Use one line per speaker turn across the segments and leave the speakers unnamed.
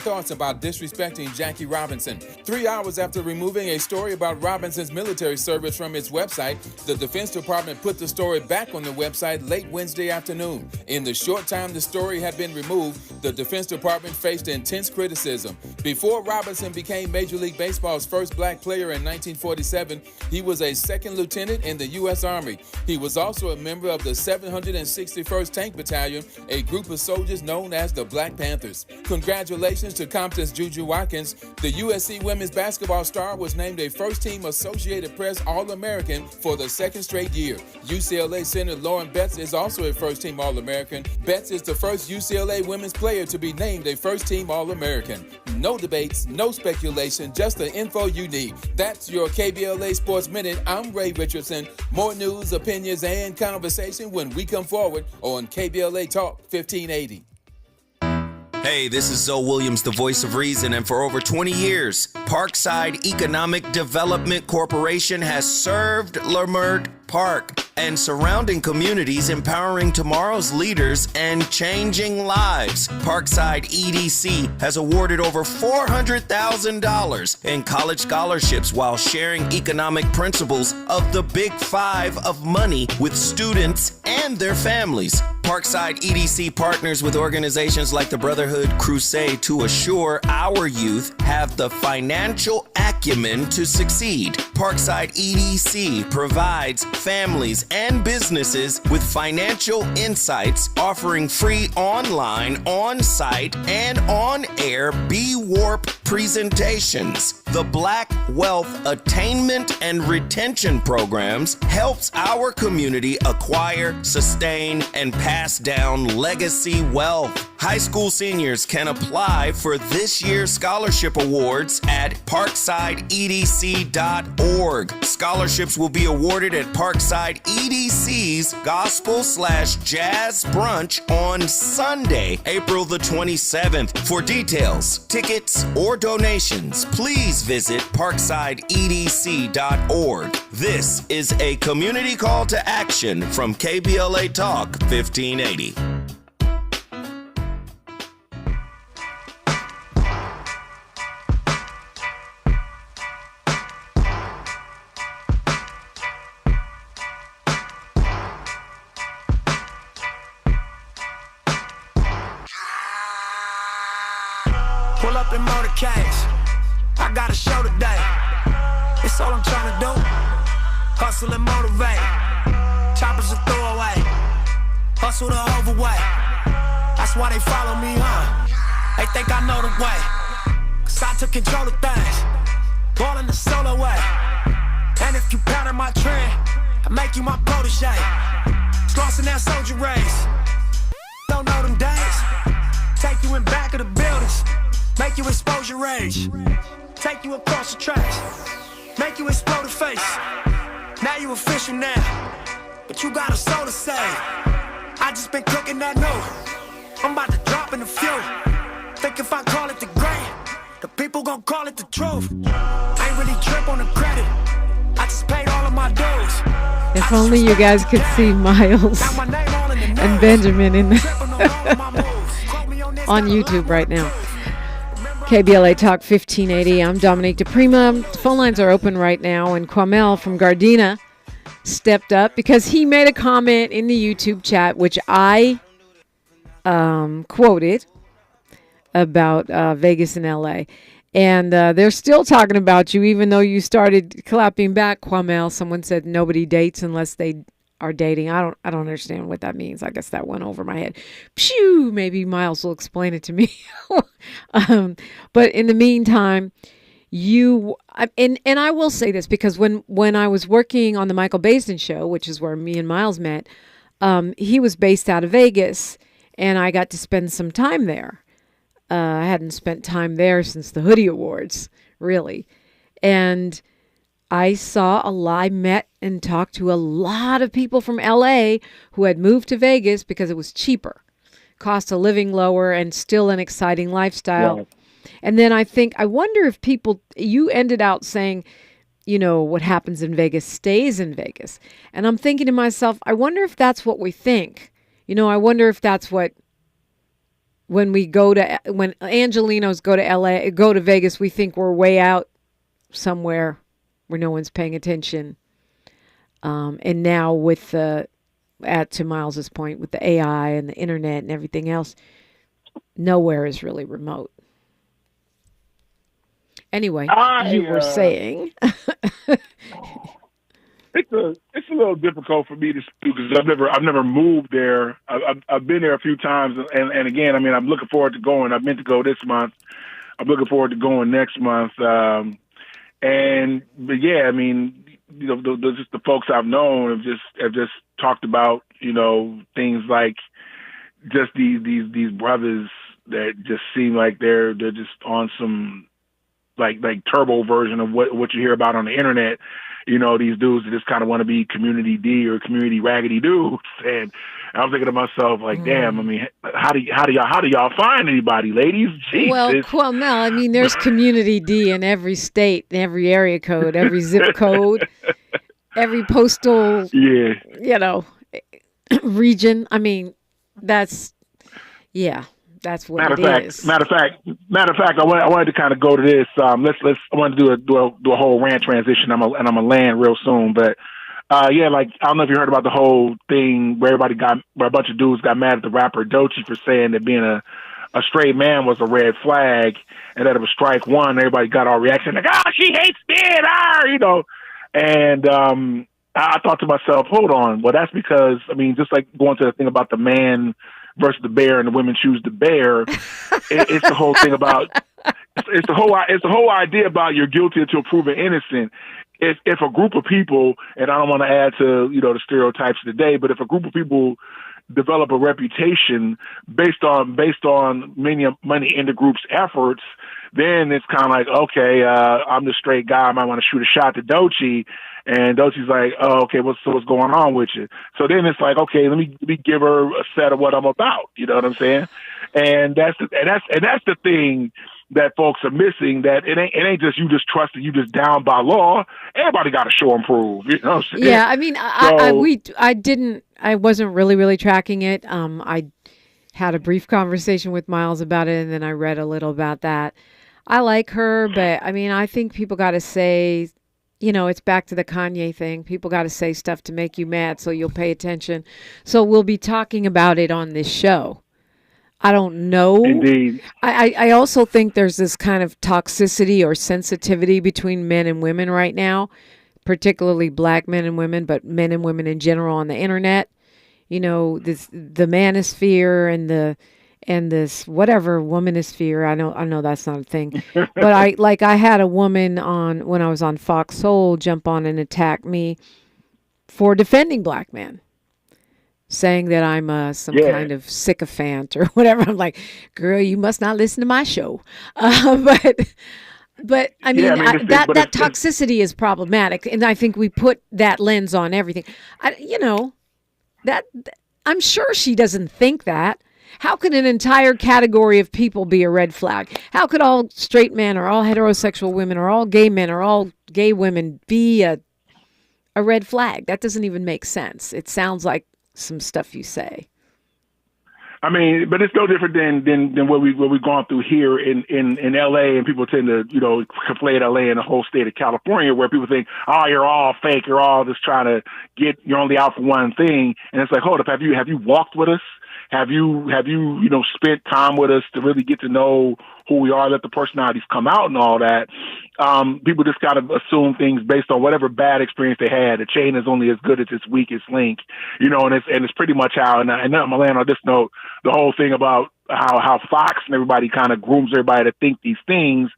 Thoughts about disrespecting Jackie Robinson. 3 hours after removing a story about Robinson's military service from its website, the Defense Department put the story back on the website late Wednesday afternoon. In the short time the story had been removed, the Defense Department faced intense criticism. Before Robinson became Major League Baseball's first black player in 1947, he was a second lieutenant in the U.S. Army. He was also a member of the 761st Tank Battalion, a group of soldiers known as the Black Panthers. Congratulations to Compton's Juju Watkins. The USC women's basketball star was named a first-team Associated Press All-American for the second straight year. UCLA center Lauren Betts is also a first-team All-American. Betts is the first UCLA women's player to be named a first-team All-American. No debates, no speculation, just the info you need. That's your KBLA Sports Minute. I'm Ray Richardson. More news, opinions, and conversation when we come forward on KBLA Talk 1580.
Hey, this is Zoe Williams, the voice of reason, and for over 20 years, Parkside Economic Development Corporation has served Leimert Park and surrounding communities, empowering tomorrow's leaders and changing lives. Parkside EDC has awarded over $400,000 in college scholarships while sharing economic principles of the Big Five of money with students and their families. Parkside EDC partners with organizations like the Brotherhood Crusade to assure our youth have the financial acumen to succeed. Parkside EDC provides families and businesses with financial insights, offering free online, on-site, and on-air B-Warp presentations. The Black Wealth Attainment and Retention Programs helps our community acquire, sustain, and pass down legacy wealth. High school seniors can apply for this year's scholarship awards at parksideedc.org. Scholarships will be awarded at Parkside EDC's Gospel/Jazz Brunch on Sunday, April the 27th. For details, tickets, or donations, please visit parksideedc.org. This is a community call to action from KBLA Talk 1580.
Pull up in motorcades. I got a show today. It's all I'm trying to do. Hustle and motivate. Choppers a throwaway. Hustle the overweight. That's why they follow me, huh? They think I know the way. Cause I took control of things. Ballin' the solo way. And if you pattern my trend, I make you my protege. Crossing that soldier race. Don't know them days. Take you in back of the buildings. Make you expose your rage. Take you across the tracks. Make you explode the face. Now you official now. But you got a soul to save. I just been cooking that new. I'm about to drop in a few. Think if I call it the great, the people gon' call it the truth. Ain't really trip on the credit. I just paid all of my dues.
If only you guys could see Miles and Benjamin in on YouTube right now. KBLA Talk 1580. I'm Dominique DiPrima. The phone lines are open right now, and Kwamel from Gardena stepped up because he made a comment in the YouTube chat, which I quoted about Vegas and LA. And they're still talking about you, even though you started clapping back, Kwamel. Someone said nobody dates unless they are dating. I don't understand what that means. I guess that went over my head. Phew, maybe Miles will explain it to me. But in the meantime, and I will say this, because when I was working on the Michael Basin show, which is where me and Miles met, he was based out of Vegas, and I got to spend some time there. I hadn't spent time there since the Hoodie Awards, really. And I met and talked to a lot of people from LA who had moved to Vegas because it was cheaper, cost of living lower, and still an exciting lifestyle. Wow. And then I wonder if you ended out saying, what happens in Vegas stays in Vegas. And I'm thinking to myself, I wonder if that's what we think. I wonder if that's what when Angelinos go to LA, go to Vegas, we think we're way out somewhere where no one's paying attention. And now with to Miles's point, with the AI and the internet and everything else, nowhere is really remote. Anyway, you were saying.
It's a little difficult for me to speak because I've never moved there. I've been there a few times, and again, I mean, I'm looking forward to going. I meant to go this month. I'm looking forward to going next month. But yeah, I mean, you know, just the folks I've known have just talked about, you know, things like just these brothers that just seem like they're just on some like turbo version of what you hear about on the internet. You know, these dudes that just kind of want to be community D or community raggedy dudes. And I'm thinking to myself, like, damn, I mean, how do y'all find anybody, ladies? Jesus.
Well, Kwamel, I mean, there's community D in every state, in every area code, every zip code, every postal, you know, region. I mean, that's what it is.
Matter of fact, I wanted to kind of go to this. I wanted to do a whole rant transition. I'm gonna land real soon, but like I don't know if you heard about the whole thing where where a bunch of dudes got mad at the rapper Doechii for saying that being a straight man was a red flag, and that it was strike one. Everybody got all reaction like, she hates men, you know, and I thought to myself, hold on, well that's because I mean, just like going to the thing about the man versus the bear and the women choose the bear. It's the whole thing about it's the whole idea about you're guilty until proven innocent. If a group of people, and I don't want to add to, you know, the stereotypes of the day, but if a group of people develop a reputation based on money in the group's efforts, then it's kind of like, okay, I'm the straight guy. I might want to shoot a shot to Doechii. And Doechii's like, oh, okay, what's going on with you? So then it's like, okay, let me give her a set of what I'm about. You know what I'm saying? And that's the thing that folks are missing. That it ain't just you just trusted, you just down by law. Everybody got to show and prove. You know what I'm saying?
Yeah, I mean, I wasn't really tracking it. I had a brief conversation with Miles about it, and then I read a little about that. I like her, but I mean, I think people got to say. You know, it's back to the Kanye thing. People got to say stuff to make you mad so you'll pay attention. So we'll be talking about it on this show. I don't know.
Indeed.
I also think there's this kind of toxicity or sensitivity between men and women right now, particularly black men and women, but men and women in general on the internet. You know, the manosphere and this whatever womanosphere. I know that's not a thing, but I had a woman when I was on Fox Soul jump on and attack me for defending black men, saying that I'm some kind of sycophant or whatever. I'm like, girl, you must not listen to my show. But I mean, that toxicity is problematic, and I think we put that lens on everything. I'm sure she doesn't think that. How could an entire category of people be a red flag? How could all straight men or all heterosexual women or all gay men or all gay women be a red flag? That doesn't even make sense. It sounds like some stuff you say.
I mean, but it's no different than what we've gone through here in LA, and people tend to, you know, conflate LA and the whole state of California, where people think, oh, you're all fake, you're all just trying to you're only out for one thing. And it's like, hold up, have you walked with us? Have you spent time with us to really get to know who we are, let the personalities come out and all that? People just got to assume things based on whatever bad experience they had. A chain is only as good as its weakest link, you know, and it's pretty much how, and I'm going to land on this note, the whole thing about how Fox and everybody kind of grooms everybody to think these things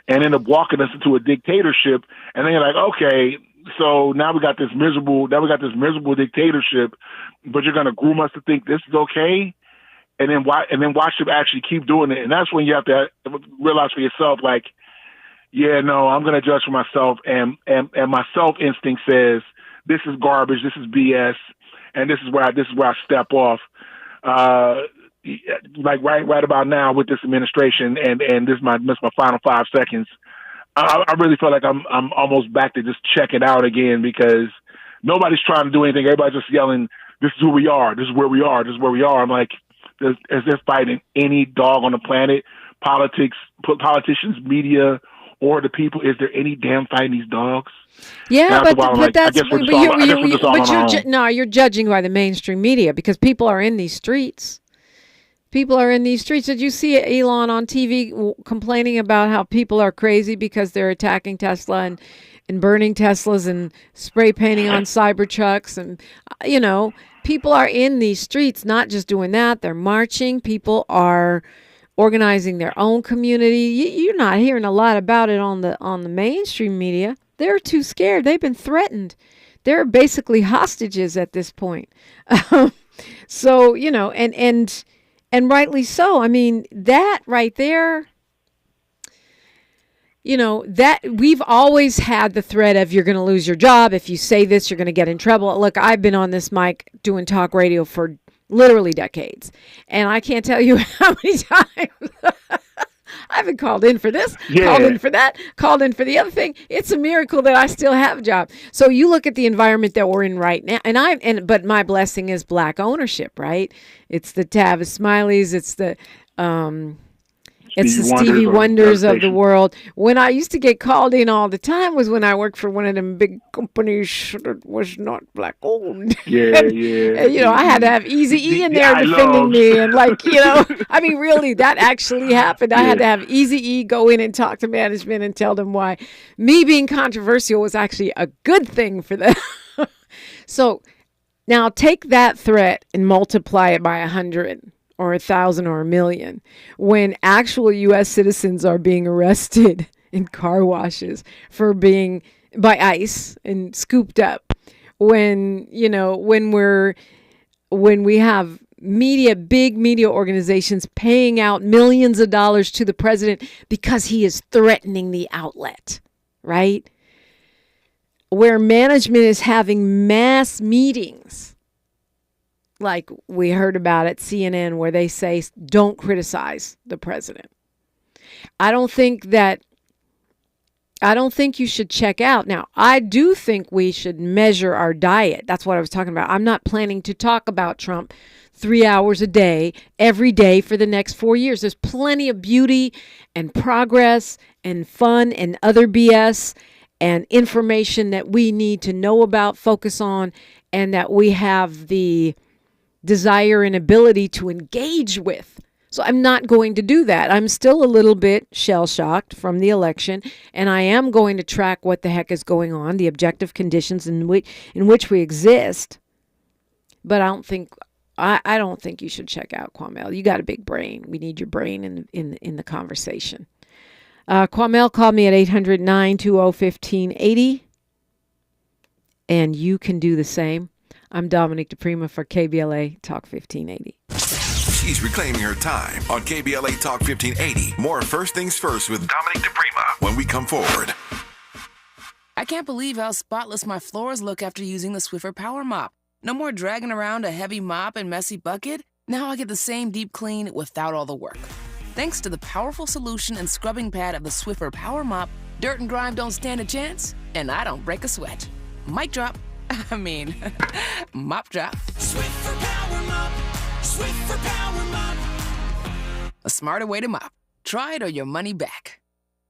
and end up walking us into a dictatorship. And then you're like, okay, so now we got this miserable dictatorship, but you're going to groom us to think this is okay. And then watch them actually keep doing it. And that's when you have to realize for yourself, like, yeah, no, I'm going to judge for myself. And my self instinct says, this is garbage. This is BS. And this is where I step off. Like right about now with this administration, and this is my final 5 seconds. I really feel like I'm almost back to just check it out again, because nobody's trying to do anything. Everybody's just yelling, this is who we are. This is where we are. This is where we are. I'm like, as they're fighting any dog on the planet, politicians, media, or the people. Is there any damn fighting these dogs?
Yeah, you're judging by the mainstream media because people are in these streets. People are in these streets. Did you see Elon on TV complaining about how people are crazy because they're attacking Tesla and burning Teslas and spray painting on Cybertrucks? And, people are in these streets, not just doing that. They're marching. People are organizing their own community. You're not hearing a lot about it on the mainstream media. They're too scared. They've been threatened. They're basically hostages at this point. So, and rightly so. I mean, that right there, that we've always had the threat of you're going to lose your job. If you say this, you're going to get in trouble. Look, I've been on this mic doing talk radio for literally decades. And I can't tell you how many times I've been called in for this, called in for that, called in for the other thing. It's a miracle that I still have a job. So you look at the environment that we're in right now, but my blessing is Black ownership, right? It's the Tavis Smileys, it's the Stevie Wonders of the world. When I used to get called in all the time was when I worked for one of them big companies that was not Black owned. And, I had to have Eazy-E in there defending me. And I mean, really, that actually happened. I had to have Eazy-E go in and talk to management and tell them why me being controversial was actually a good thing for them. So now take that threat and multiply it by 100. Or 1,000 or 1,000,000 when actual U.S. citizens are being arrested in car washes for being by ICE and scooped up. When we have big media organizations paying out millions of dollars to the president because he is threatening the outlet, right? Where management is having mass meetings. Like we heard about at CNN where they say, don't criticize the president. I don't think you should check out. Now, I do think we should measure our diet. That's what I was talking about. I'm not planning to talk about Trump 3 hours a day, every day for the next 4 years. There's plenty of beauty and progress and fun and other BS and information that we need to know about, focus on, and that we have the desire and ability to engage with. So I'm not going to do that. I'm still a little bit shell-shocked from the election, and I am going to track what the heck is going on, the objective conditions in which we exist. But I don't think you should check out Kwamel. You got a big brain. We need your brain in the conversation. Kwamel called me at 800-920-1580, and you can do the same. I'm Dominique DiPrima for KBLA Talk 1580.
She's reclaiming her time on KBLA Talk 1580. More First Things First with Dominique DiPrima when we come forward.
I can't believe how spotless my floors look after using the Swiffer Power Mop. No more dragging around a heavy mop and messy bucket. Now I get the same deep clean without all the work. Thanks to the powerful solution and scrubbing pad of the Swiffer Power Mop, dirt and grime don't stand a chance, and I don't break a sweat. Mic drop. Mop drop.
Swiffer Power Mop. Swiffer Power Mop.
A smarter way to mop. Try it or your money back.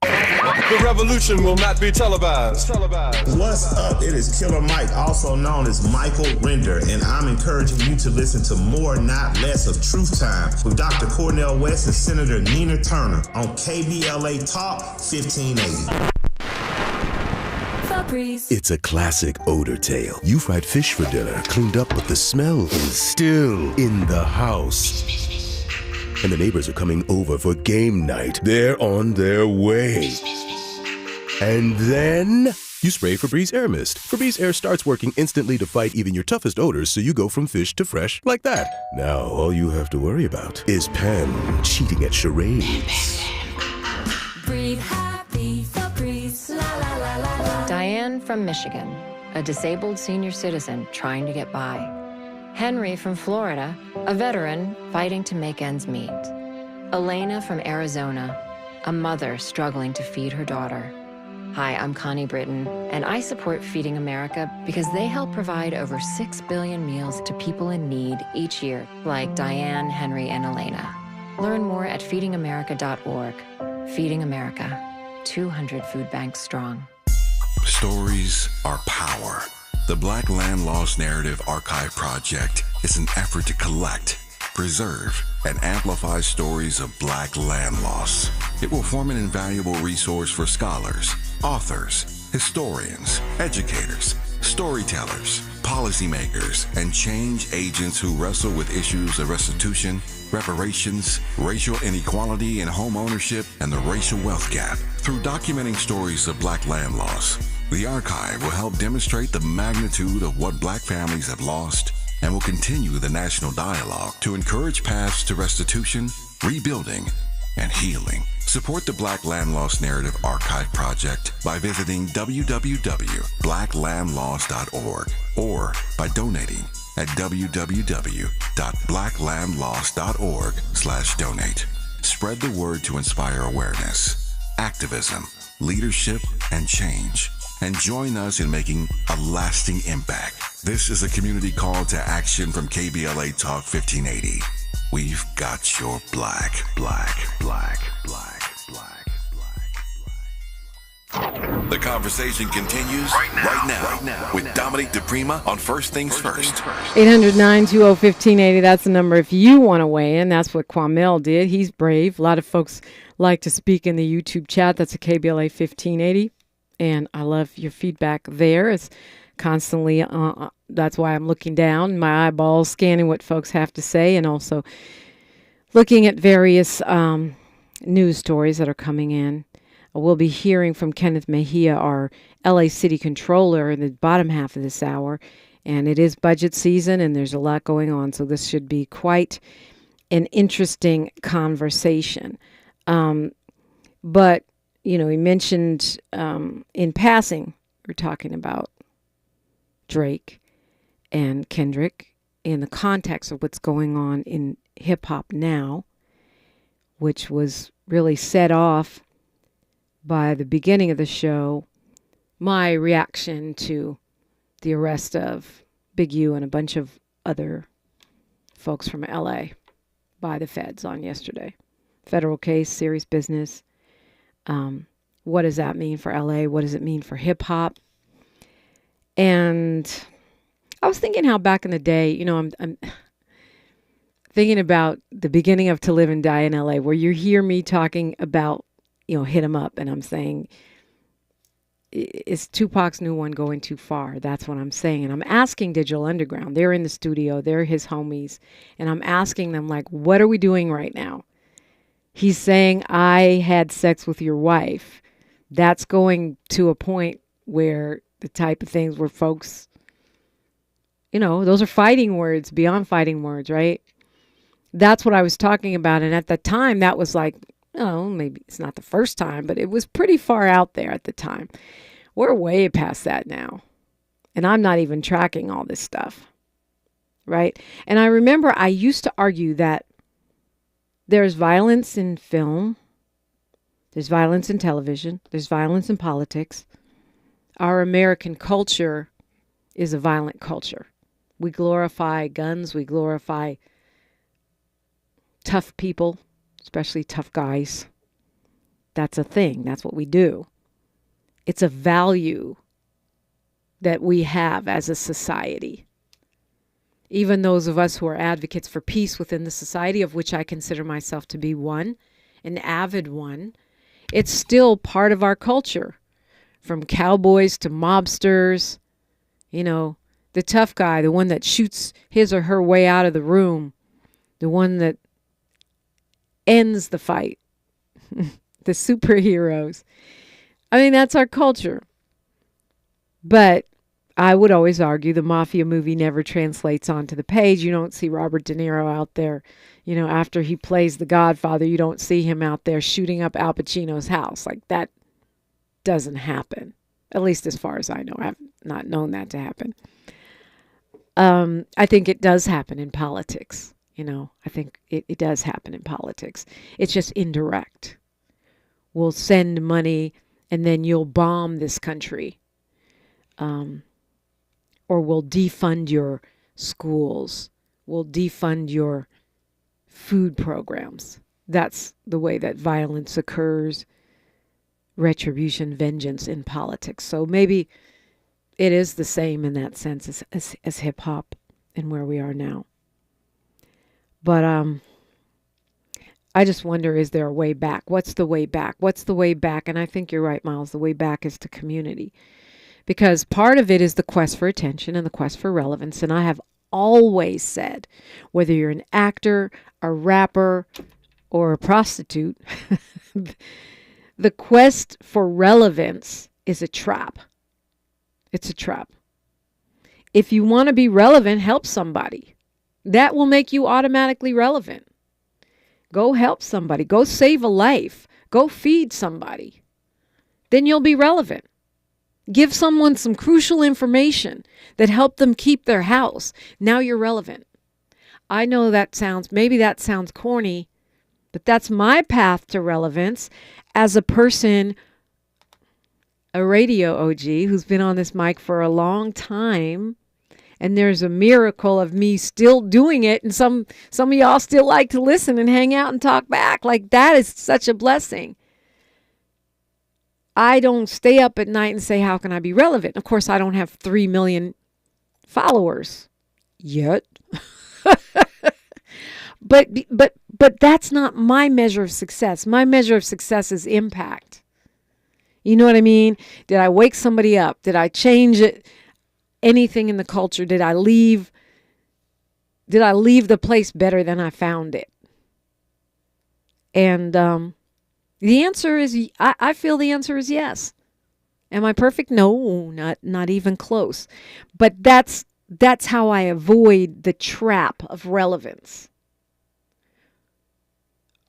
The revolution will not be televised.
What's up? It is Killer Mike, also known as Michael Render, and I'm encouraging you to listen to more, not less, of Truth Time with Dr. Cornel West and Senator Nina Turner on KBLA Talk 1580.
It's a classic odor tale. You fried fish for dinner, cleaned up, but the smell is still in the house. And the neighbors are coming over for game night. They're on their way. And then you spray Febreze Air Mist. Febreze Air starts working instantly to fight even your toughest odors, so you go from fish to fresh like that. Now all you have to worry about is Pam cheating at charades.
Breathe happy, Febreze, la la la la la.
Diane from Michigan, a disabled senior citizen trying to get by. Henry from Florida, a veteran fighting to make ends meet. Elena from Arizona, a mother struggling to feed her daughter. Hi, I'm Connie Britton, and I support Feeding America because they help provide over 6 billion meals to people in need each year, like Diane, Henry, and Elena. Learn more at feedingamerica.org. Feeding America, 200 food banks strong.
Stories are power. The Black Land Lost Narrative Archive Project is an effort to collect, preserve, and amplify stories of Black land loss. It will form an invaluable resource for scholars, authors, historians, educators, storytellers, policymakers, and change agents who wrestle with issues of restitution, reparations, racial inequality in home ownership, and the racial wealth gap. Through documenting stories of Black land loss, the archive will help demonstrate the magnitude of what Black families have lost and will continue the national dialogue to encourage paths to restitution, rebuilding, and healing. Support the Black Land Lost Narrative Archive Project by visiting www.blacklandlost.org or by donating at www.blacklandlost.org/donate. Spread the word to inspire awareness, activism, leadership, and change. And join us in making a lasting impact. This is a community call to action from KBLA Talk 1580. We've got your black. The conversation continues right now with Dominique DiPrima on First Things First.
800-920-1580. That's the number if you want to weigh in. That's what Kwamel did. He's brave. A lot of folks like to speak in the YouTube chat. That's a KBLA 1580. And I love your feedback there. It's constantly, that's why I'm looking down, my eyeballs scanning what folks have to say, and also looking at various news stories that are coming in. We'll be hearing from Kenneth Mejia, our LA City Controller, in the bottom half of this hour. And it is budget season, and there's a lot going on, so this should be quite an interesting conversation. But you know, he mentioned in passing, we're talking about Drake and Kendrick in the context of what's going on in hip hop now, which was really set off by the beginning of the show, my reaction to the arrest of Big U and a bunch of other folks from LA by the feds on yesterday. Federal case, serious business. What does that mean for LA? What does it mean for hip hop? And I was thinking how back in the day, you know, I'm thinking about the beginning of To Live and Die in LA, where you hear me talking about, you know, hit 'em up. And I'm saying, is Tupac's new one going too far? That's what I'm saying. And I'm asking Digital Underground. They're in the studio. They're his homies. And I'm asking them, like, what are we doing right now? He's saying, I had sex with your wife. That's going to a point where the type of things where folks, you know, those are fighting words, beyond fighting words, right? That's what I was talking about. And at the time, that was like, oh, maybe it's not the first time, but it was pretty far out there at the time. We're way past that now. And I'm not even tracking all this stuff, right? And I remember I used to argue that there's violence in film, there's violence in television, there's violence in politics. Our American culture is a violent culture. We glorify guns, we glorify tough people, especially tough guys. That's a thing, that's what we do. It's a value that we have as a society. Even those of us who are advocates for peace within the society, of which I consider myself to be one, an avid one, it's still part of our culture. From cowboys to mobsters, you know, the tough guy, the one that shoots his or her way out of the room, the one that ends the fight, the superheroes. I mean, that's our culture. But I would always argue the mafia movie never translates onto the page. You don't see Robert De Niro out there, you know, after he plays the Godfather, you don't see him out there shooting up Al Pacino's house. Like, that doesn't happen. At least as far as I know. I've not known that to happen. I think it does happen in politics. You know, I think it does happen in politics. It's just indirect. We'll send money and then you'll bomb this country, or we'll defund your schools, we'll defund your food programs. That's the way that violence occurs, retribution, vengeance in politics. So maybe it is the same in that sense as hip hop and where we are now. But I just wonder, is there a way back? What's the way back? What's the way back? And I think you're right, Miles. The way back is to community. Because part of it is the quest for attention and the quest for relevance. And I have always said, whether you're an actor, a rapper, or a prostitute, the quest for relevance is a trap. It's a trap. If you want to be relevant, help somebody. That will make you automatically relevant. Go help somebody. Go save a life. Go feed somebody. Then you'll be relevant. Give someone some crucial information that helped them keep their house. Now you're relevant. I know maybe that sounds corny, but that's my path to relevance as a person, a radio OG who's been on this mic for a long time. And there's a miracle of me still doing it. And some of y'all still like to listen and hang out and talk back. Like, that is such a blessing. I don't stay up at night and say, how can I be relevant? Of course, I don't have 3 million followers yet. But that's not my measure of success. My measure of success is impact. You know what I mean? Did I wake somebody up? Did I change it? Anything in the culture? Did I leave the place better than I found it? And the answer is, I feel the answer is yes. Am I perfect? No, not even close. But that's how I avoid the trap of relevance.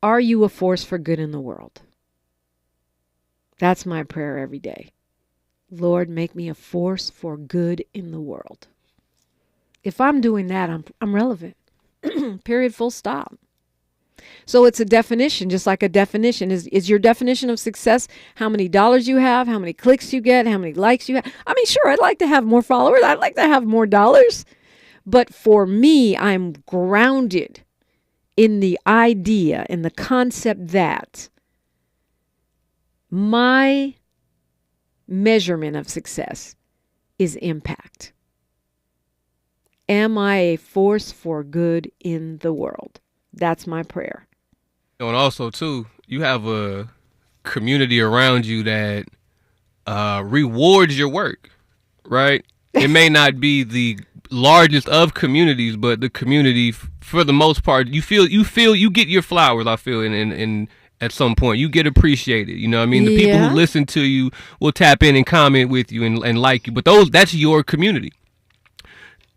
Are you a force for good in the world? That's my prayer every day. Lord, make me a force for good in the world. If I'm doing that, I'm relevant. Period, full stop. So it's a definition, just like a definition. Is your definition of success how many dollars you have, how many clicks you get, how many likes you have? I mean, sure, I'd like to have more followers. I'd like to have more dollars. But for me, I'm grounded in the idea, in the concept that my measurement of success is impact. Am I a force for good in the world? That's my prayer.
And also, too, you have a community around you that rewards your work, right? It may not be the largest of communities, but the community, for the most part, you get your flowers, I feel, in at some point. You get appreciated. You know what I mean? The people who listen to you will tap in and comment with you and like you. But that's your community.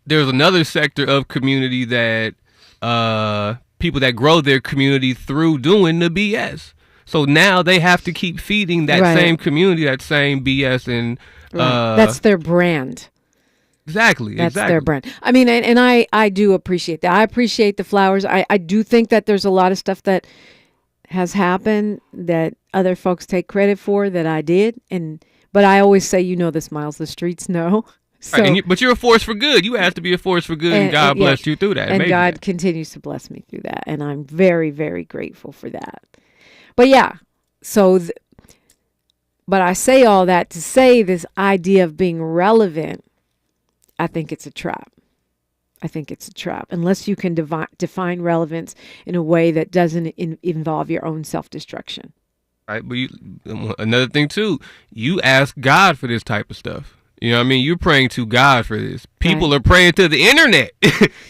There's another sector of community that people that grow their community through doing the BS. So now they have to keep feeding that same community, that same BS. And
that's their brand.
Exactly.
That's their brand. I mean, and I do appreciate that. I appreciate the flowers. I do think that there's a lot of stuff that has happened that other folks take credit for that I did. But I always say, this, Miles, the streets know. So,
right, but you're a force for good. You have to be a force for good, and God blessed you through that.
And God continues to bless me through that. And I'm very, very grateful for that. But but I say all that to say this idea of being relevant, I think it's a trap. I think it's a trap. Unless you can define relevance in a way that doesn't involve your own self-destruction.
Right. But another thing, too, you ask God for this type of stuff. You know what I mean? You're praying to God for this. People are praying to the internet.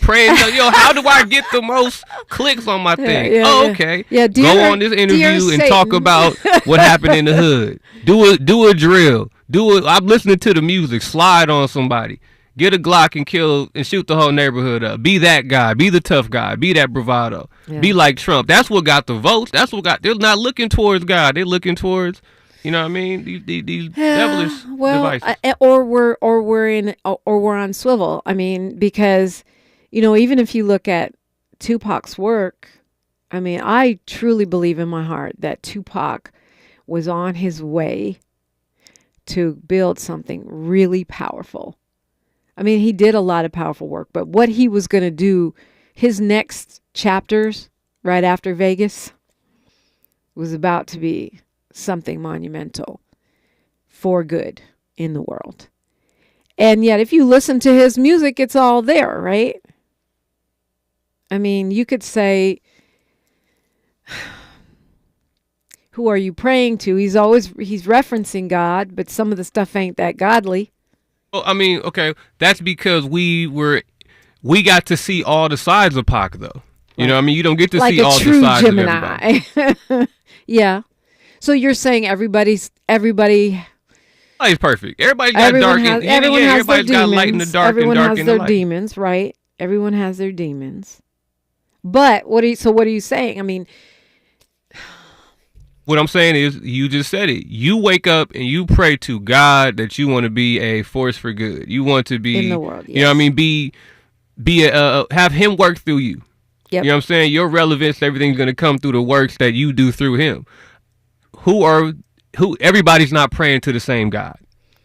Praying to, how do I get the most clicks on my thing? Okay.
Yeah,
go on this interview and talk about what happened in the hood. Do a drill. I'm listening to the music. Slide on somebody. Get a Glock and shoot the whole neighborhood up. Be that guy. Be the tough guy. Be that bravado. Yeah. Be like Trump. That's what got the votes. They're not looking towards God. They're looking towards, you know what I mean? These devilish devices.
Or we're on swivel. I mean, because, even if you look at Tupac's work, I mean, I truly believe in my heart that Tupac was on his way to build something really powerful. I mean, he did a lot of powerful work, but what he was going to do, his next chapters right after Vegas, was about to be something monumental for good in the world. And yet, if you listen to his music, it's all there, right? I mean, you could say, who are you praying to? He's referencing God, but some of the stuff ain't that godly.
Well, I mean, okay, that's because we got to see all the sides of Pac, though. You know what I mean? You don't get to see all the sides
Gemini. Of everybody. Yeah. So you're saying everybody.
Nobody's perfect. Everybody's got dark and everybody's got light in the dark and dark in the light.
Everyone has their demons, right? Everyone has their demons. But what are you saying? I mean,
what I'm saying is, you just said it. You wake up and you pray to God that you want to be a force for good. You want to be
in the world. Yes.
You know what I mean? Have Him work through you.
Yep.
You know what I'm saying? Your relevance, everything's going to come through the works that you do through Him. Everybody's not praying to the same God.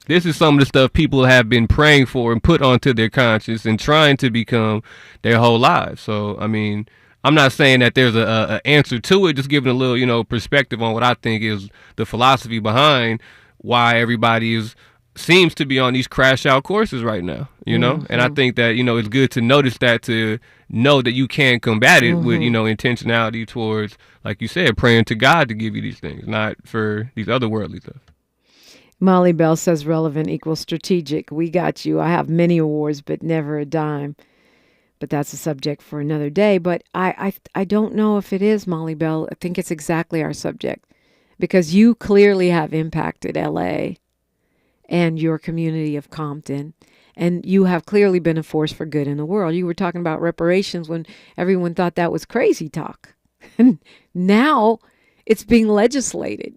This is some of the stuff people have been praying for and put onto their conscience and trying to become their whole lives. So, I mean, I'm not saying that there's a answer to it, just giving a little, perspective on what I think is the philosophy behind why everybody seems to be on these crash out courses right now,
Mm-hmm.
And I think that, it's good to notice that, to know that you can combat it with, intentionality towards, like you said, praying to God to give you these things, not for these otherworldly stuff.
Molly Bell says relevant equals strategic. We got you. I have many awards, but never a dime. But that's a subject for another day. But I don't know if it is, Molly Bell. I think it's exactly our subject, because you clearly have impacted LA and your community of Compton, and you have clearly been a force for good in the world. You were talking about reparations when everyone thought that was crazy talk. And now it's being legislated.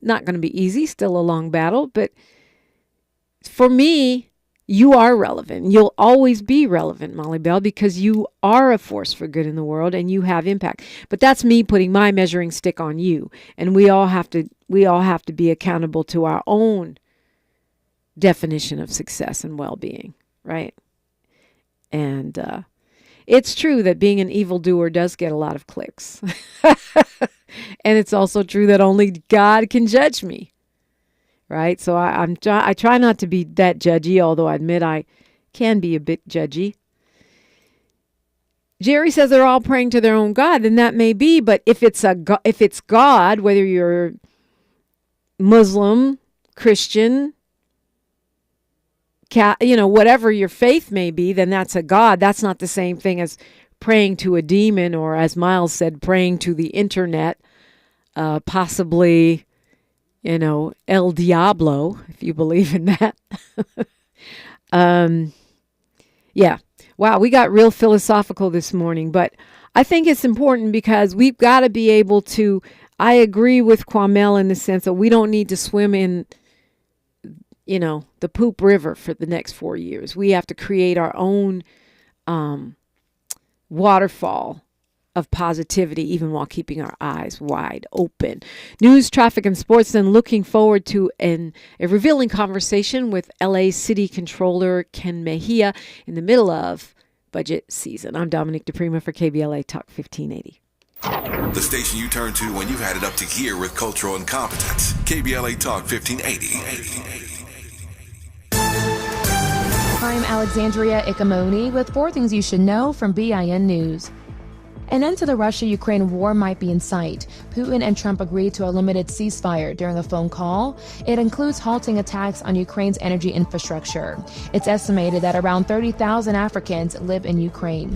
Not going to be easy, still a long battle, but for me, you are relevant. You'll always be relevant, Molly Bell, because you are a force for good in the world and you have impact. But that's me putting my measuring stick on you, and we all have to be accountable to our own definition of success and well-being, right? And it's true that being an evildoer does get a lot of clicks. And it's also true that only God can judge me, right? So I try not to be that judgy, although I admit I can be a bit judgy. Jerry says they're all praying to their own God, and that may be, but if it's God, whether you're Muslim, Christian, whatever your faith may be, then that's a God. That's not the same thing as praying to a demon, or, as Miles said, praying to the internet, possibly, El Diablo, if you believe in that. Yeah. Wow, we got real philosophical this morning, but I think it's important because we've got to be able to, I agree with Kwamel in the sense that we don't need to swim in, the poop river for the next 4 years. We have to create our own waterfall of positivity, even while keeping our eyes wide open. News, traffic, and sports. Then looking forward to a revealing conversation with LA City Controller Ken Mejia in the middle of budget season. I'm Dominique DiPrima for KBLA Talk 1580.
The station you turn to when you've had it up to gear with cultural incompetence. KBLA Talk 1580.
I'm Alexandria Ikamoni with 4 things you should know from BIN News. An end to the Russia-Ukraine war might be in sight. Putin and Trump agreed to a limited ceasefire during a phone call. It includes halting attacks on Ukraine's energy infrastructure. It's estimated that around 30,000 Africans live in Ukraine.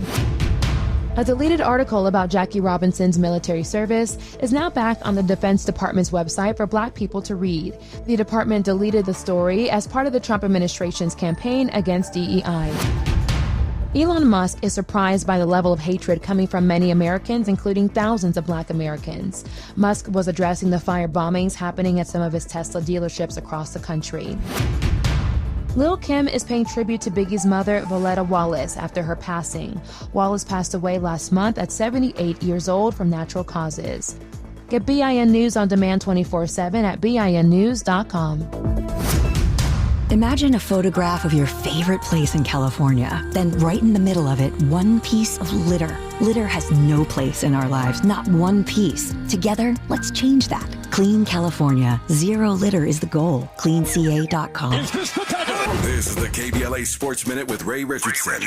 A deleted article about Jackie Robinson's military service is now back on the Defense Department's website for Black people to read. The department deleted the story as part of the Trump administration's campaign against DEI. Elon Musk is surprised by the level of hatred coming from many Americans, including thousands of Black Americans. Musk was addressing the fire bombings happening at some of his Tesla dealerships across the country. Lil' Kim is paying tribute to Biggie's mother, Valletta Wallace, after her passing. Wallace passed away last month at 78 years old from natural causes. Get BIN News on demand 24/7 at BINnews.com.
Imagine a photograph of your favorite place in California. Then right in the middle of it, one piece of litter. Litter has no place in our lives, not one piece. Together, let's change that. Clean California. Zero litter is the goal. CleanCA.com.
This is the KBLA Sports Minute with Ray Richardson.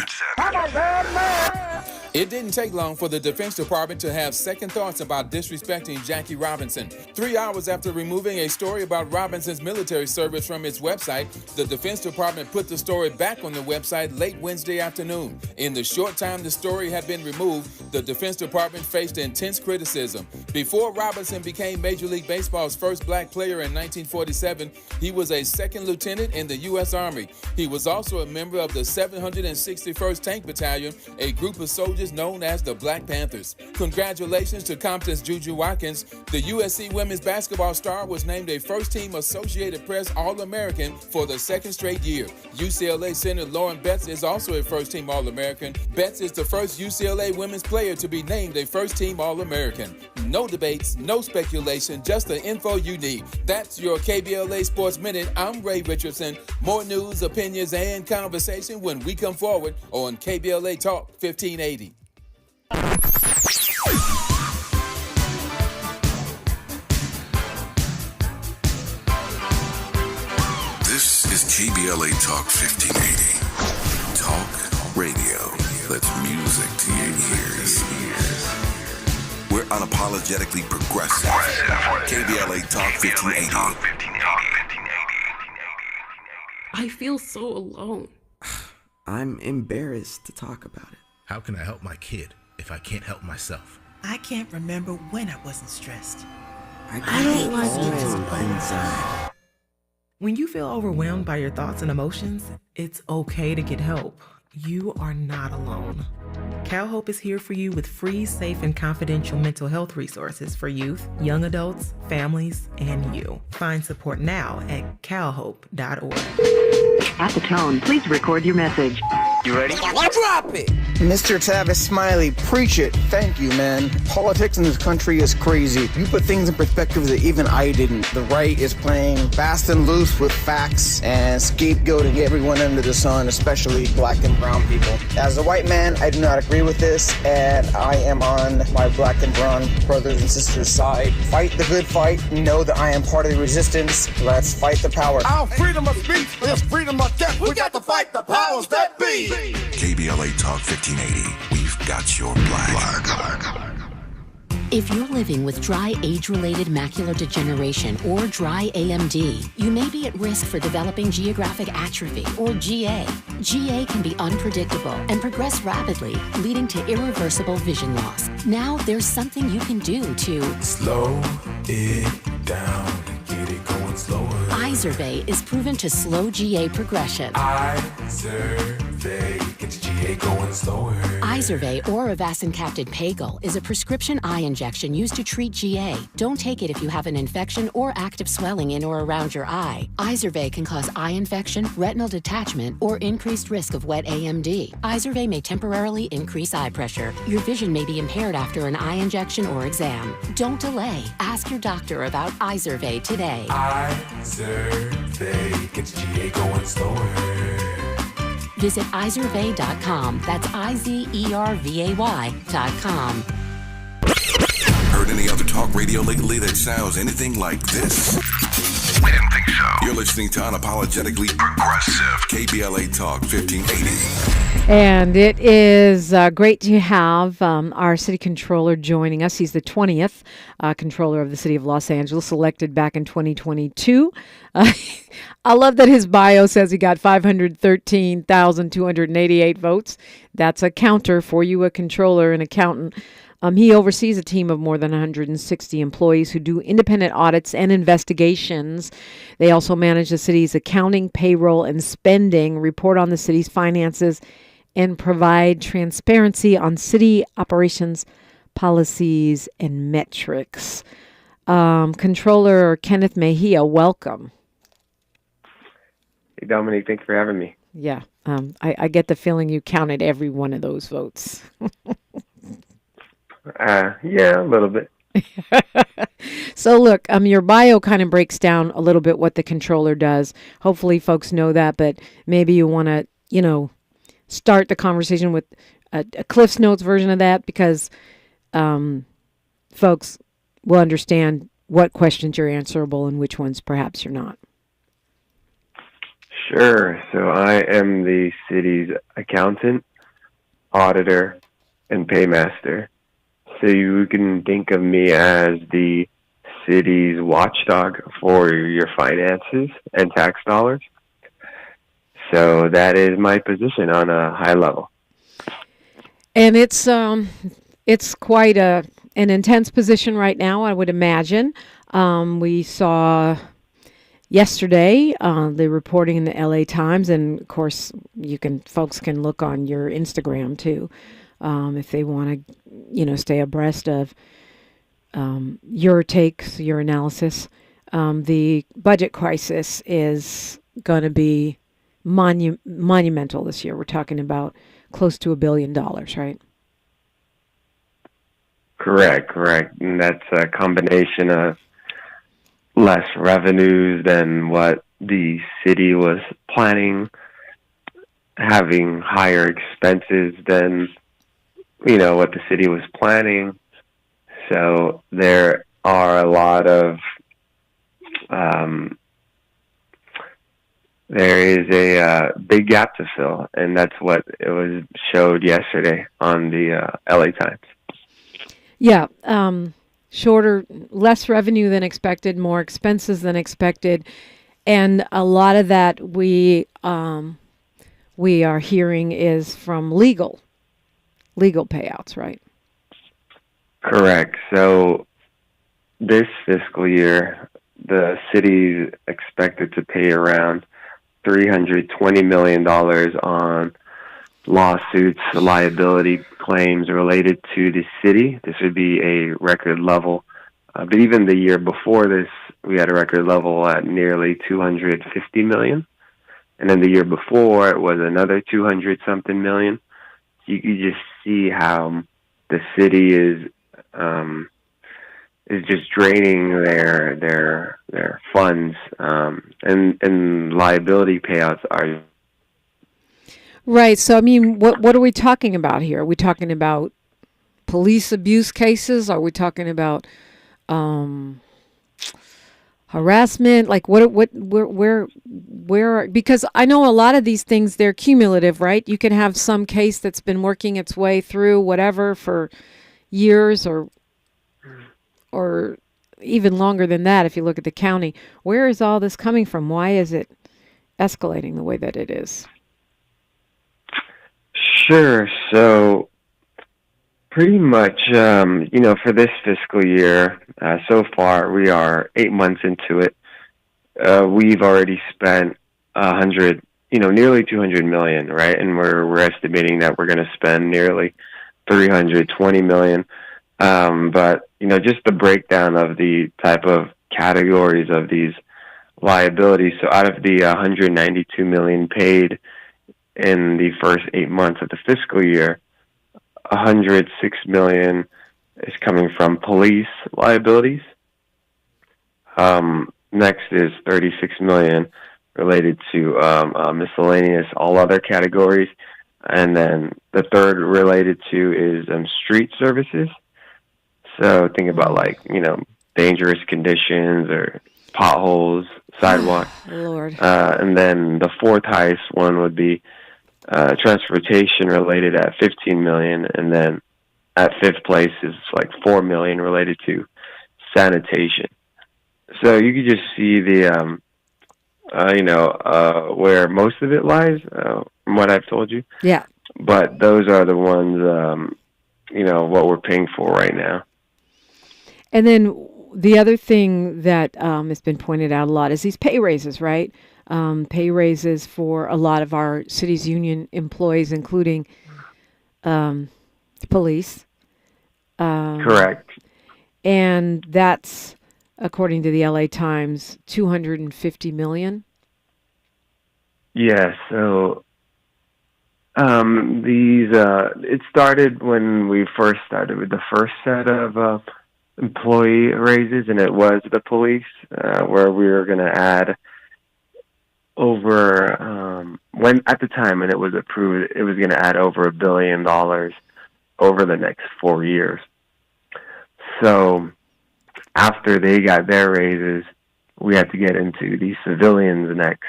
It didn't take long for the Defense Department to have second thoughts about disrespecting Jackie Robinson. 3 hours after removing a story about Robinson's military service from its website, the Defense Department put the story back on the website late Wednesday afternoon. In the short time the story had been removed, the Defense Department faced intense criticism. Before Robinson became Major League Baseball's first black player in 1947, he was a second lieutenant in the U.S. Army. He was also a member of the 761st Tank Battalion, a group of soldiers known as the Black Panthers. Congratulations to Compton's Juju Watkins. The USC women's basketball star was named a first-team Associated Press All-American for the second straight year. UCLA center Lauren Betts is also a first-team All-American. Betts is the first UCLA women's player to be named a first-team All-American. No debates, no speculation, just the info you need. That's your KBLA Sports Minute. I'm Ray Richardson. More news, opinions, and conversation when we come forward on KBLA Talk 1580.
This is KBLA Talk 1580. Talk radio. That's music to your ears. We're unapologetically progressive. KBLA Talk 1580.
I feel so alone.
I'm embarrassed to talk about it.
How can I help my kid if I can't help myself?
I can't remember when I wasn't stressed.
I don't like stress.
When you feel overwhelmed by your thoughts and emotions, it's okay to get help. You are not alone. CalHope is here for you with free, safe, and confidential mental health resources for youth, young adults, families, and you. Find support now at calhope.org.
At the tone, please record your message.
You ready?
Drop it! Mr. Tavis Smiley, preach it. Thank you, man. Politics in this country is crazy. You put things in perspective that even I didn't. The right is playing fast and loose with facts and scapegoating everyone under the sun, especially black and brown people. As a white man, I do not agree with this, and I am on my black and brown brothers and sisters' side. Fight the good fight. Know that I am part of the resistance. Let's fight the power.
Our freedom of speech is freedom of death. We got to fight the powers that be.
KBLA Talk 1580. We've got your black.
If you're living with dry age-related macular degeneration or dry AMD, you may be at risk for developing geographic atrophy or GA. GA can be unpredictable and progress rapidly, leading to irreversible vision loss. Now there's something you can do to
slow it down and get it going slower.
Izervay is proven to slow GA progression.
Izervay gets GA going slower.
Izervay or avacincaptad pagel is a prescription eye injection used to treat GA. Don't take it if you have an infection or active swelling in or around your eye. Izervay can cause eye infection, retinal detachment, or increased risk of wet AMD. Izervay may temporarily increase eye pressure. Your vision may be impaired after an eye injection or exam. Don't delay. Ask your doctor about Izervay today.
Izervay gets GA going slower.
Visit Izervay.com. That's IZERVAY.com.
Heard any other talk radio lately that sounds anything like this? I didn't think so. You're listening to Unapologetically Progressive. KBLA Talk 1580.
And it is great to have our city controller joining us. He's the 20th controller of the city of Los Angeles, elected back in 2022. I love that his bio says he got 513,288 votes. That's a counter for you, a controller, an accountant. He oversees a team of more than 160 employees who do independent audits and investigations. They also manage the city's accounting, payroll, and spending, report on the city's finances, and provide transparency on city operations, policies, and metrics. Controller Kenneth Mejia, welcome.
Hey, Dominique, thanks for having me.
Yeah, I get the feeling you counted every one of those votes.
Yeah, a little bit.
So look, your bio kind of breaks down a little bit what the controller does. Hopefully folks know that, but maybe you want to, start the conversation with a Cliff's Notes version of that, because folks will understand what questions you're answerable and which ones perhaps you're not.
Sure. So I am the city's accountant, auditor, and paymaster. So you can think of me as the city's watchdog for your finances and tax dollars. So that is my position on a high level.
And it's quite an intense position right now, I would imagine. We saw yesterday the reporting in the LA Times, and of course folks can look on your Instagram too, if they want to stay abreast of your takes, your analysis. The budget crisis is going to be monumental this year. We're talking about close to $1 billion, right?
Correct. And that's a combination of less revenues than what the city was planning, having higher expenses than, what the city was planning. So there are a lot of, there is a big gap to fill, and that's what it was showed yesterday on the LA Times.
Yeah, shorter, less revenue than expected, more expenses than expected, and a lot of that we are hearing is from legal payouts, right?
Correct. So this fiscal year, the city's expected to pay around $320 million on lawsuits, liability claims related to the city. This would be a record level. But even the year before this, we had a record level at nearly $250 million. And then the year before, it was another 200-something million. You can just see how the city is just draining their funds, and liability payouts are.
Right. So, what are we talking about here? Are we talking about police abuse cases? Are we talking about harassment? Like where? Because I know a lot of these things, they're cumulative, right? You can have some case that's been working its way through whatever for years or even longer than that if you look at the county. Where is all this coming from? Why is it escalating the way that it is?
Sure. So pretty much, for this fiscal year, so far we are 8 months into it. We've already spent nearly $200 million, right? And we're estimating that we're going to spend nearly $320 million. But just the breakdown of the type of categories of these liabilities. So out of the $192 million paid in the first 8 months of the fiscal year, $106 million is coming from police liabilities. Next is $36 million related to miscellaneous, all other categories, and then the third related to is street services. So think about dangerous conditions or potholes, sidewalks.
Lord.
And then the fourth highest one would be transportation related at $15 million, and then at fifth place is $4 million related to sanitation. So you could just see the where most of it lies, from what I've told you.
Yeah.
But those are the ones, what we're paying for right now.
And then the other thing that has been pointed out a lot is these pay raises, right? Pay raises for a lot of our city's union employees, including police.
Correct.
And that's, according to the LA Times, $250 million.
Yeah, so it started when we first started with the first set of employee raises, and it was the police, where we were going to add over, when at the time when it was approved, it was going to add over $1 billion over the next 4 years. So after they got their raises, we had to get into the civilians next.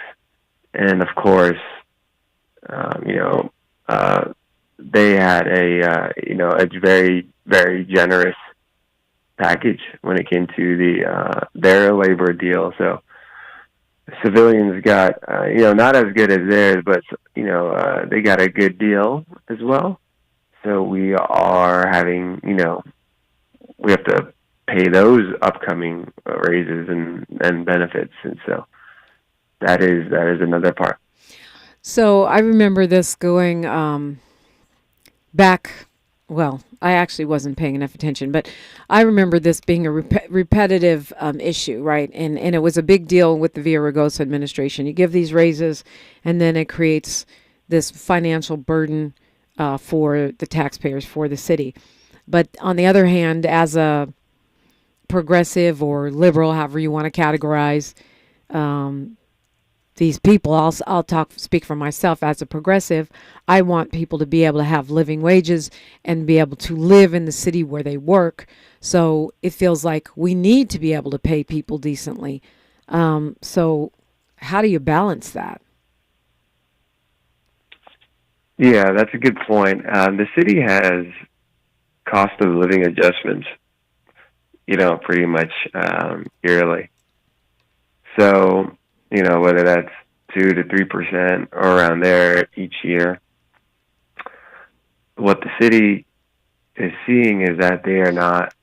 And of course, they had a very, very generous package when it came to their labor deal. So civilians got, not as good as theirs, but, they got a good deal as well. So we are having, we have to pay those upcoming raises and benefits. And so that is another part.
So I remember this going back. Well, I actually wasn't paying enough attention, but I remember this being a repetitive issue, right? And it was a big deal with the Villaraigosa administration. You give these raises, and then it creates this financial burden for the taxpayers, for the city. But on the other hand, as a progressive or liberal, however you want to categorize these people, I'll speak for myself as a progressive. I want people to be able to have living wages and be able to live in the city where they work. So it feels like we need to be able to pay people decently. So how do you balance that?
Yeah, that's a good point. The city has cost of living adjustments, pretty much yearly. So, whether that's 2 to 3% or around there each year. What the city is seeing is that they are not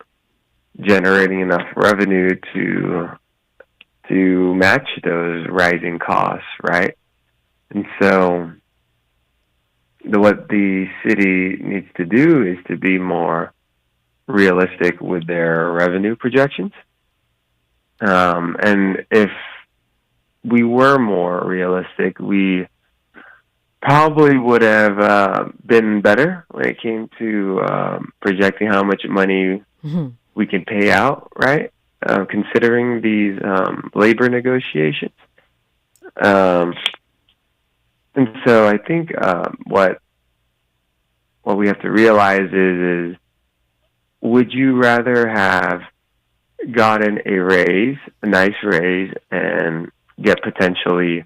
generating enough revenue to match those rising costs, right? And so what the city needs to do is to be more realistic with their revenue projections. And if we were more realistic, we probably would have been better when it came to projecting how much money we can pay out, right? Considering these labor negotiations. And so I think what we have to realize is would you rather have gotten a nice raise, and get potentially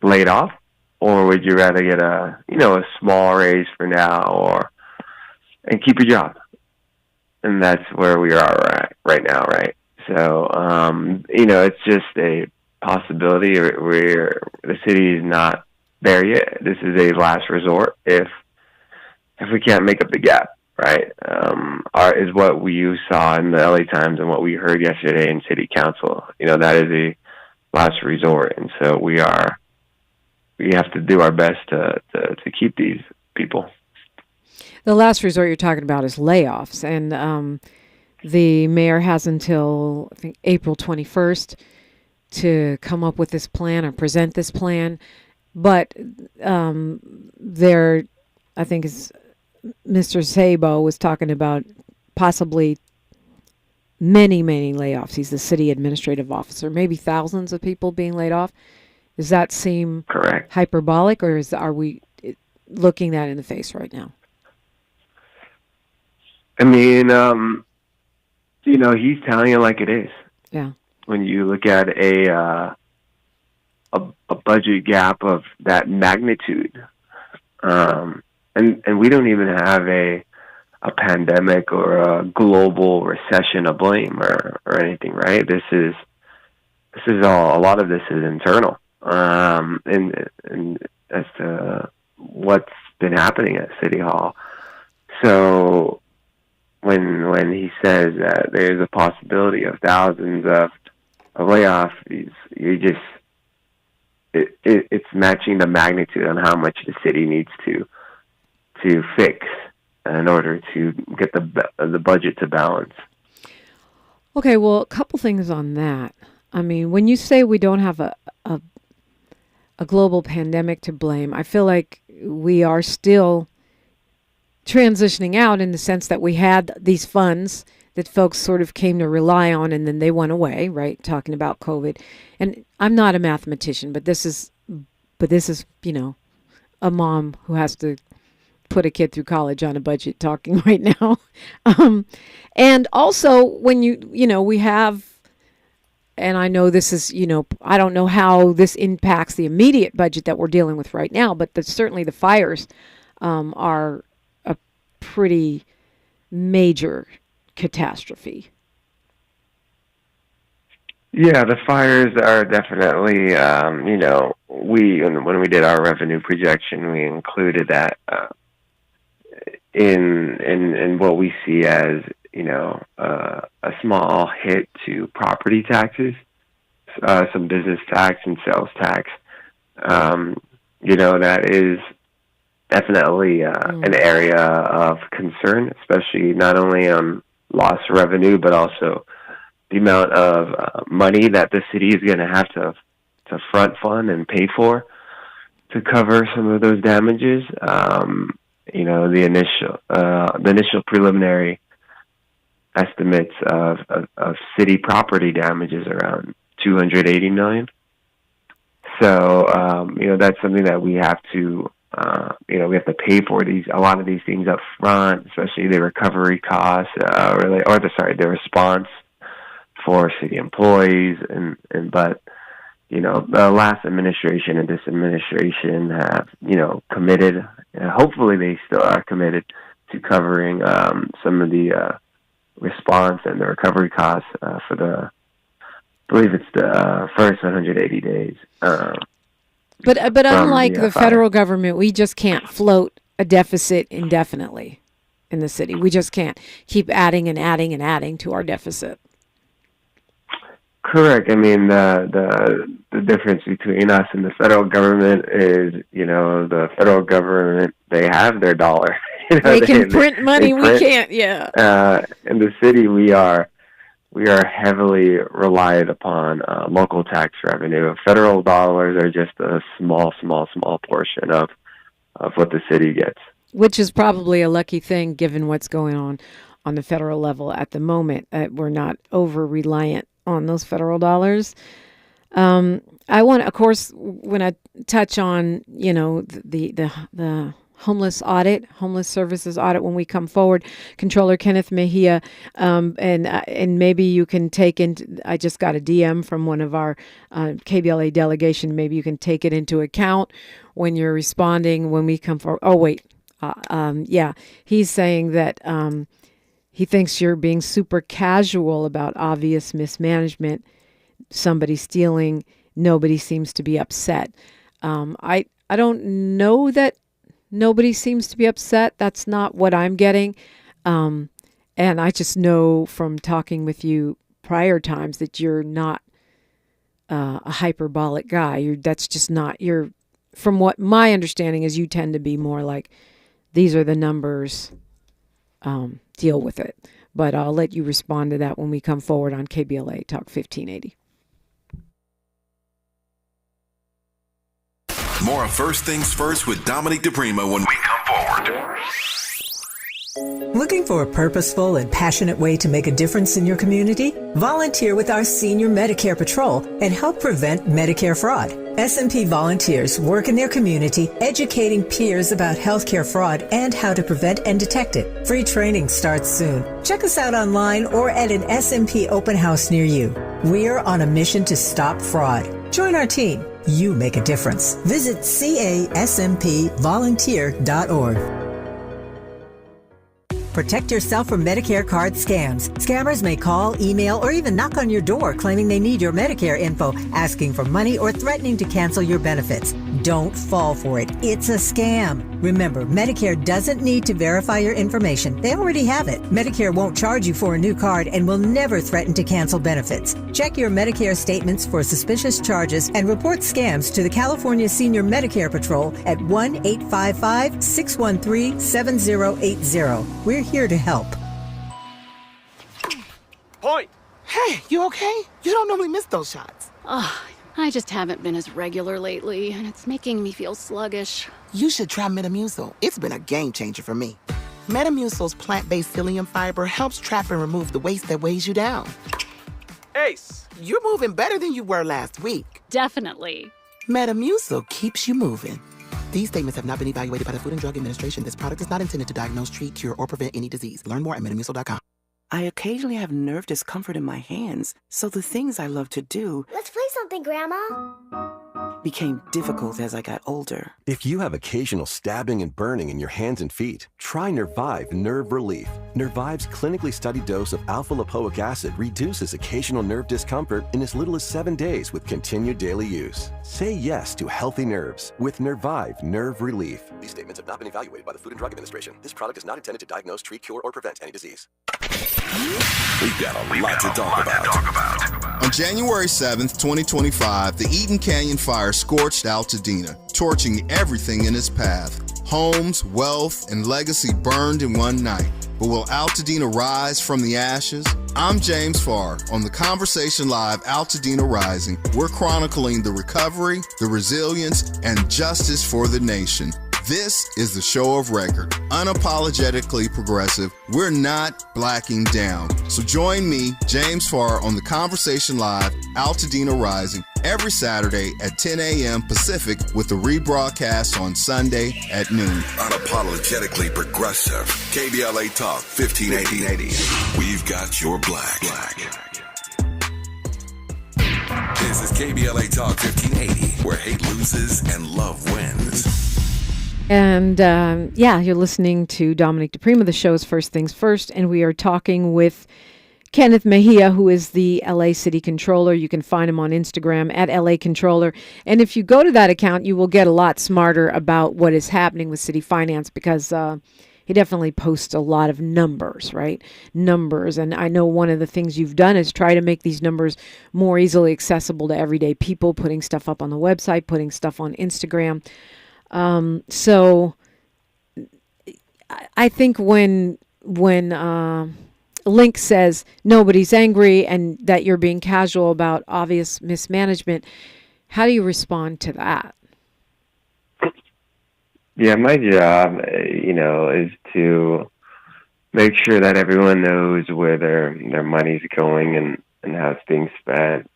laid off, or would you rather get a small raise for now and keep your job? And that's where we are right now, right? So it's just a possibility where the city is not there yet. This is a last resort if we can't make up the gap, right? Is what we saw in the LA Times and what we heard yesterday in City Council. That is a last resort, and so we have to do our best to keep these people.
The last resort you're talking about is layoffs, and the mayor has until I think April 21st to come up with this plan or present this plan. But I think it's Mr. Sabo was talking about possibly many, many layoffs. He's the city administrative officer, maybe thousands of people being laid off. Does that seem
correct,
hyperbolic, or are we looking that in the face right now?
I mean, he's telling it like it is.
Yeah.
When you look at a budget gap of that magnitude, and we don't even have a pandemic or a global recession to blame or anything, right? This is all. A lot of this is internal, and as to what's been happening at City Hall. So when he says that there's a possibility of thousands of layoffs, it's matching the magnitude on how much the city needs to fix in order to get the budget to balance.
Okay, well, a couple things on that. I mean, when you say we don't have a global pandemic to blame, I feel like we are still transitioning out in the sense that we had these funds that folks sort of came to rely on, and then they went away, right? Talking about COVID. And I'm not a mathematician, but this is, you know, a mom who has to put a kid through college on a budget talking right now. And also when you know, we have, and I know this is, you know, I don't know how this impacts the immediate budget that we're dealing with right now, but certainly the fires are a pretty major catastrophe.
Yeah, the fires are definitely, you know, when we did our revenue projection, we included that in what we see as, you know, a small hit to property taxes, some business tax and sales tax. You know, that is definitely an area of concern, especially not only on lost revenue, but also the amount of money that the city is going to have to front fund and pay for to cover some of those damages. You know, the initial preliminary estimates of city property damages around $280 million. So, you know, that's something that we have to, you know, we have to pay for a lot of these things up front, especially the recovery costs, the response for city employees, but, you know, the last administration and this administration have, you know, committed, hopefully they still are committed to covering some of the response and the recovery costs for the, I believe it's the first 180 days.
But unlike the federal government, we just can't float a deficit indefinitely in the city. We just can't keep adding and adding and adding to our deficit.
Correct. I mean, the difference between us and the federal government is, you know, the federal government, they have their dollar. You know,
they can print money. We can't. Yeah.
In the city, we are heavily reliant upon local tax revenue. Federal dollars are just a small portion of what the city gets. Which
is probably a lucky thing, given what's going on the federal level at the moment. We're not over-reliant on those federal dollars. I want, of course, when I touch on, you know, the homeless services audit when we come forward, Controller Kenneth Mejia, and maybe you can take into, I just got a DM from one of our KBLA delegation, maybe you can take it into account when you're responding when we come forward. Oh, wait. Yeah, he's saying that he thinks you're being super casual about obvious mismanagement, somebody stealing, nobody seems to be upset. I don't know that nobody seems to be upset. That's not what I'm getting. And I just know from talking with you prior times that you're not a hyperbolic guy. That's just not, from what my understanding is, you tend to be more like, these are the numbers, deal with it. But I'll let you respond to that when we come forward on KBLA Talk 1580.
More of First Things First with Dominique DiPrima when we come forward.
Looking for a purposeful and passionate way to make a difference in your community? Volunteer with our Senior Medicare Patrol and help prevent Medicare fraud. S&P volunteers work in their community educating peers about healthcare fraud and how to prevent and detect it. Free training starts soon. Check us out online or at an S&P open house near you. We're on a mission to stop fraud. Join our team. You make a difference. Visit caSMPvolunteer.org. Protect yourself from Medicare card scams. Scammers may call, email, or even knock on your door claiming they need your Medicare info, asking for money or threatening to cancel your benefits. Don't fall for it. It's a scam. Remember, Medicare doesn't need to verify your information. They already have it. Medicare won't charge you for a new card and will never threaten to cancel benefits. Check your Medicare statements for suspicious charges and report scams to the California Senior Medicare Patrol at 1-855-613-7080. We're here to help.
Point! Hey, you okay? You don't normally miss those shots.
I just haven't been as regular lately, and it's making me feel sluggish.
You should try Metamucil. It's been a game changer for me. Metamucil's plant-based psyllium fiber helps trap and remove the waste that weighs you down. Ace, you're moving better than you were last week.
Definitely.
Metamucil keeps you moving. These statements have not been evaluated by the Food and Drug Administration. This product is not intended to diagnose, treat, cure, or prevent any disease. Learn more at metamucil.com.
I occasionally have nerve discomfort in my hands, so the things I love to do
Let's play something, Grandma.
became difficult as I got older.
If you have occasional stabbing and burning in your hands and feet, try Nervive Nerve Relief. Nervive's clinically studied dose of alpha-lipoic acid reduces occasional nerve discomfort in as little as 7 days with continued daily use. Say yes to healthy nerves with Nervive Nerve Relief. These statements have not been evaluated by the Food and Drug Administration. This product is not intended to diagnose, treat, cure, or prevent any disease.
We've got a lot to talk about.
On January 7th, 2025, the Eaton Canyon Fire scorched Altadena, torching everything in its path. Homes, wealth, and legacy burned in one night. But will Altadena rise from the ashes? I'm James Farr. On the Conversation Live Altadena Rising, we're chronicling the recovery, the resilience, and justice for the nation. This is the show of record, unapologetically progressive. We're not blacking down. So join me, James Farr, on the Conversation Live, Altadena Rising, every Saturday at 10 a.m. Pacific with the rebroadcast on Sunday at noon.
Unapologetically progressive. KBLA Talk 1580. We've got your black. This is KBLA Talk 1580, where hate loses and love wins.
And you're listening to Dominique DiPrima. The show is First Things First, and we are talking with Kenneth Mejia, who is the LA City Controller. You can find him on Instagram at LA Controller. And if you go to that account, you will get a lot smarter about what is happening with city finance, because he definitely posts a lot of numbers, right? Numbers. And I know one of the things you've done is try to make these numbers more easily accessible to everyday people, putting stuff up on the website, putting stuff on Instagram. So I think when Link says nobody's angry and that you're being casual about obvious mismanagement, how do you respond to that?
Yeah, my job, is to make sure that everyone knows where their money's going and how it's being spent.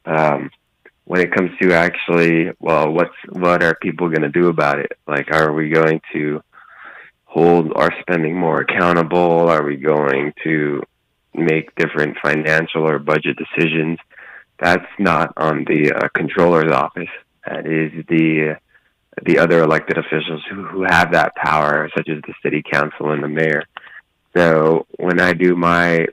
When it comes to actually, what are people going to do about it? Like, are we going to hold our spending more accountable? Are we going to make different financial or budget decisions? That's not on the controller's office. That is the other elected officials who have that power, such as the city council and the mayor. So when I do my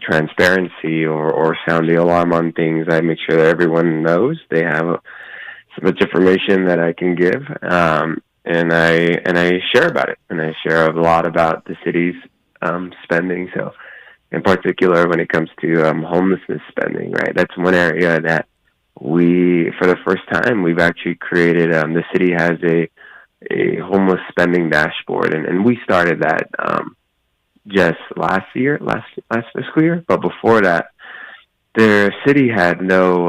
transparency or sound the alarm on things, I make sure that everyone knows they have so much information that I can give, and I share about it, and I share a lot about the city's spending. So, in particular, when it comes to homelessness spending, right? That's one area that we, for the first time, we've actually created. The city has a homeless spending dashboard, and we started that just last fiscal year. But before that, the city had no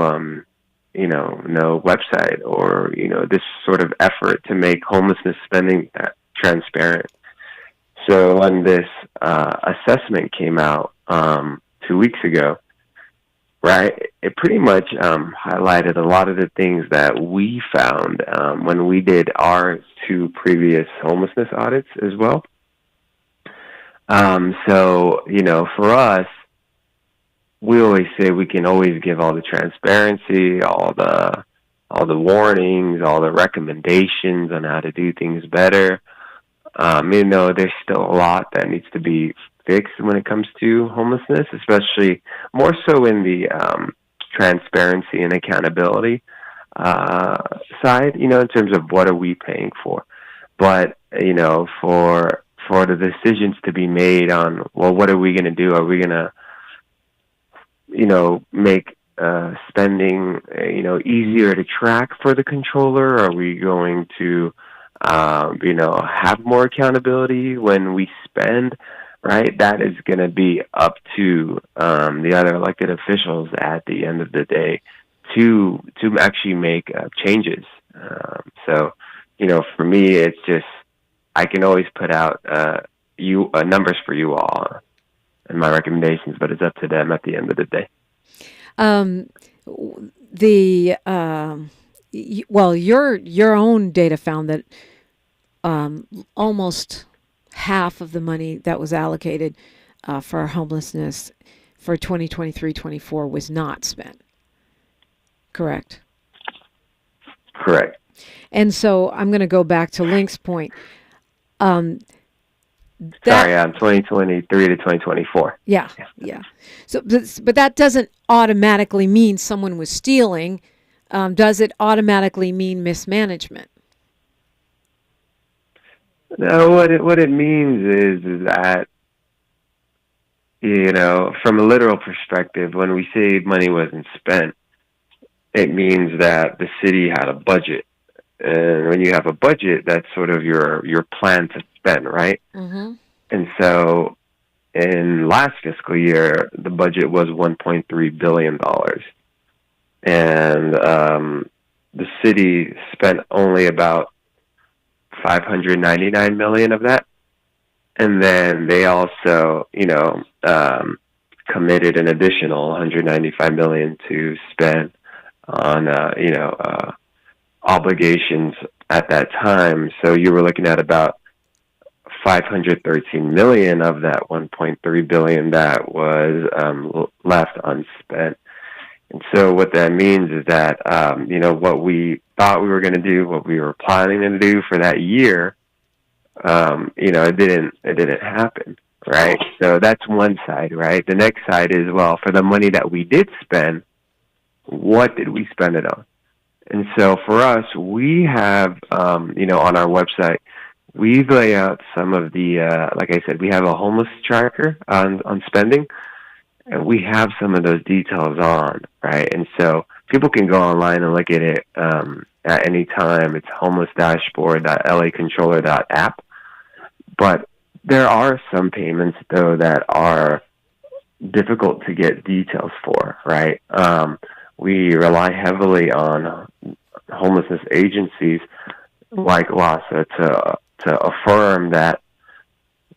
website or, this sort of effort to make homelessness spending transparent. So when this assessment came out 2 weeks ago, right, it pretty much highlighted a lot of the things that we found when we did our 2 previous homelessness audits as well. So, for us, we always say we can always give all the transparency, all the warnings, all the recommendations on how to do things better. Even though there's still a lot that needs to be fixed when it comes to homelessness, especially more so in the transparency and accountability side, in terms of what are we paying for. But, for the decisions to be made on, what are we going to do? Are we going to, make spending, easier to track for the controller? Are we going to, have more accountability when we spend, right? That is going to be up to the other elected officials at the end of the day to actually make changes. So, for me, it's just, I can always put out numbers for you all and my recommendations, but it's up to them at the end of the day.
Your own data found that almost half of the money that was allocated for homelessness for 2023-24 was not spent. Correct?
Correct.
And so I'm going to go back to Link's point.
2023 to 2024.
Yeah. So, but that doesn't automatically mean someone was stealing. Does it automatically mean mismanagement?
No, what it means is that, from a literal perspective, when we say money wasn't spent, it means that the city had a budget. And when you have a budget, that's sort of your plan to spend, right?
Mm-hmm.
And so in last fiscal year, the budget was $1.3 billion. And the city spent only about $599 million of that. And then they also, committed an additional $195 million to spend on, obligations at that time. So you were looking at about $513 million of that $1.3 billion that was left unspent. And so what that means is that, what we thought we were going to do, what we were planning to do for that year, it didn't happen, right? So that's one side, right? The next side is, well, for the money that we did spend, what did we spend it on? And so for us, we have, on our website, we lay out some of the, like I said, we have a homeless tracker on spending, and we have some of those details on, right? And so people can go online and look at it at any time. It's homelessdashboard.lacontroller.app. But there are some payments, though, that are difficult to get details for, right? We rely heavily on homelessness agencies like LASA to affirm that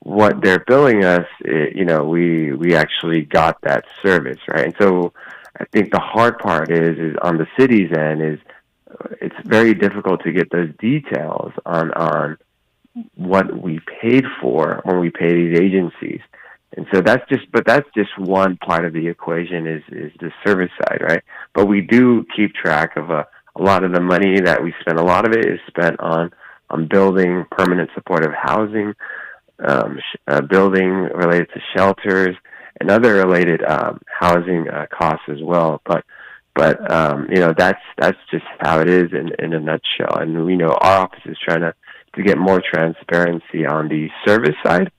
what they're billing us, we actually got that service, right? And so I think the hard part is on the city's end is it's very difficult to get those details on what we paid for when we pay these agencies. And so that's just one part of the equation is the service side, right? But we do keep track of a lot of the money that we spend. A lot of it is spent on building permanent supportive housing, building related to shelters, and other related housing costs as well. But that's just how it is in a nutshell. And we know our office is trying to get more transparency on the service side.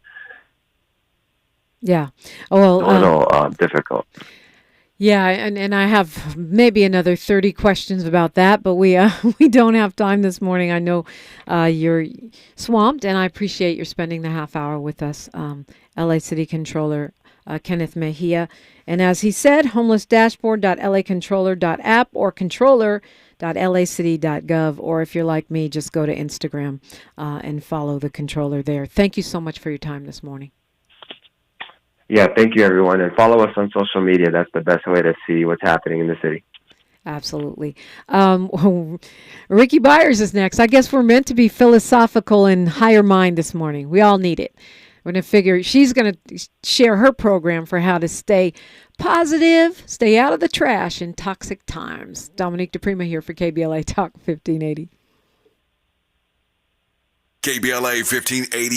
Yeah. Well,
a little difficult.
Yeah, and I have maybe another 30 questions about that, but we don't have time this morning. I know you're swamped, and I appreciate your spending the half hour with us, LA City Controller Kenneth Mejia. And as he said, homelessdashboard.lacontroller.app or controller.lacity.gov, or if you're like me, just go to Instagram and follow the controller there. Thank you so much for your time this morning.
Yeah, thank you, everyone. And follow us on social media. That's the best way to see what's happening in the city.
Absolutely. Ricky Byers is next. I guess we're meant to be philosophical and higher mind this morning. We all need it. We're going to figure she's going to share her program for how to stay positive, stay out of the trash in toxic times. Dominique DiPrima here for KBLA Talk 1580.
KBLA 1580.